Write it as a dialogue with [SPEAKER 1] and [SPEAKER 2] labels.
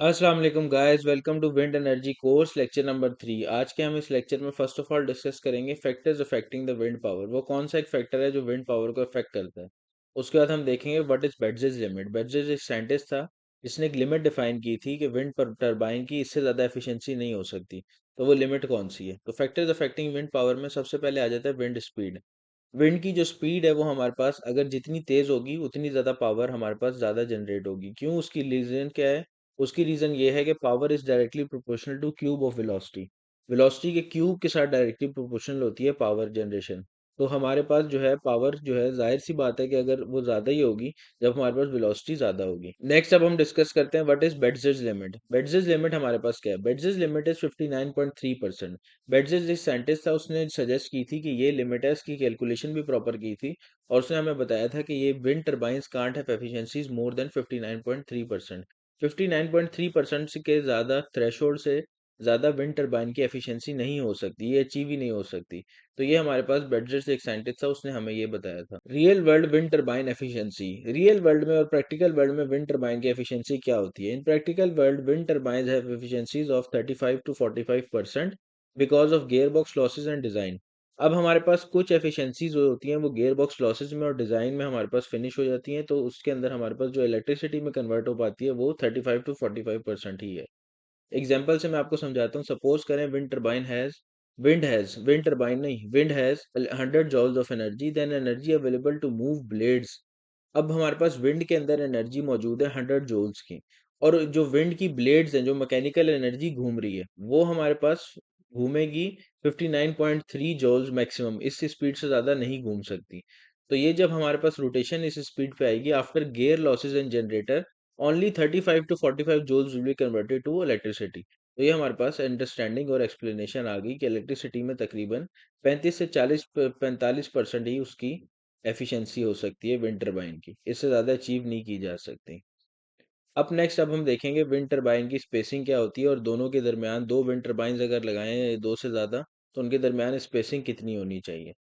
[SPEAKER 1] अस्सलाम वालेकुम guys, welcome to wind energy course lecture number 3। आज के हम इस लेक्चर में फर्स्ट ऑफ ऑल डिस्कस करेंगे factors affecting the wind power. वो कौन सा एक फैक्टर है जो विंड पावर को अफेक्ट करता है। उसके बाद हम देखेंगे व्हाट इज बेटजेस लिमिट। बेटजेस एक साइंटिस्ट था जिसने एक लिमिट डिफाइन की थी कि विंड टरबाइन की इससे ज़्यादा एफिशिएंसी नहीं हो सकती। तो वो लिमिट कौन सी है। तो फैक्टर्स अफेक्टिंग विंड पावर में सबसे पहले आ जाता है विंड स्पीड। विंड की जो स्पीड है वो हमारे पास अगर जितनी तेज होगी उतनी ज़्यादा पावर हमारे पास ज़्यादा जनरेट होगी। क्यों, उसकी रीज़न क्या है। उसकी रीज़न ये है कि power is directly proportional two cube of velocity. Velocity के क्यूब के साथ डायरेक्टली प्रोपोर्शनल होती है पावर जनरेशन। तो हमारे पास जो है पावर जो है जाहिर सी बात है कि अगर वो ज़्यादा ही होगी जब हमारे पास वेलोसिटी ज़्यादा होगी। नेक्स्ट अब हम डिस्कस करते हैं व्हाट इज बेटजेस लिमिट। बेटजेस लिमिट हमारे पास क्या है। बेटजेस लिमिट इज 59.3%। बेटजेस एक साइंटिस्ट था, उसने सजेस्ट की थी कि ये लिमिट है, इसकी कैलकुलेशन भी प्रॉपर की थी। और उसने हमें बताया था कि ये wind turbines can't have efficiencies more than 59.3%। 59.3% के ज़्यादा थ्रेशोल्ड से ज़्यादा विंड टर्बाइन की एफिशिएंसी नहीं हो सकती, ये अचीव ही नहीं हो सकती। तो ये हमारे पास बेटजर्स एक साइंटिस्ट था, उसने हमें ये बताया था। Real world wind turbine efficiency. Real world में और प्रैक्टिकल वर्ल्ड में विंड टर्बाइन की एफिशिएंसी क्या होती है। इन practical world wind turbines have efficiencies of 35 to 45% because of gear box losses and design. अब हमारे पास कुछ एफिशिएंसीज जो होती हैं वो गियर बॉक्स लॉसेज में और डिज़ाइन में हमारे पास फिनिश हो जाती हैं, तो उसके अंदर हमारे पास जो इलेक्ट्रिसिटी में कन्वर्ट हो पाती है वो 35 to 45% ही है। एग्जाम्पल से मैं आपको समझाता हूँ। सपोज करें विंड टर्बाइन नहीं, wind has 100 joules of energy, then energy available to move blades. अब हमारे पास विंड के अंदर एनर्जी मौजूद है 100 जूल्स की। और जो विंड की ब्लेड्स हैं, जो मैकेनिकल एनर्जी घूम रही है, वो हमारे पास घूमेगी 59.3 जूल्स मैक्सिमम। इस स्पीड से ज़्यादा नहीं घूम सकती। तो ये जब हमारे पास रोटेशन इस स्पीड पे आएगी after gear losses and generator, only 35 to 45 joules will be converted to electricity. तो ये हमारे पास अंडरस्टैंडिंग और एक्सप्लेनेशन आ गई कि इलेक्ट्रिसिटी में तकरीबन 35 से 45 ही उसकी एफिशिएंसी हो सकती है विंड टरबाइन की। इससे ज़्यादा अचीव नहीं की जा सकती। अब हम देखेंगे विंड टरबाइन की स्पेसिंग क्या होती है और दोनों के दरमियान, दो विंड टरबाइंस अगर लगाएं दो से ज़्यादा, तो उनके दरमियान स्पेसिंग कितनी होनी चाहिए।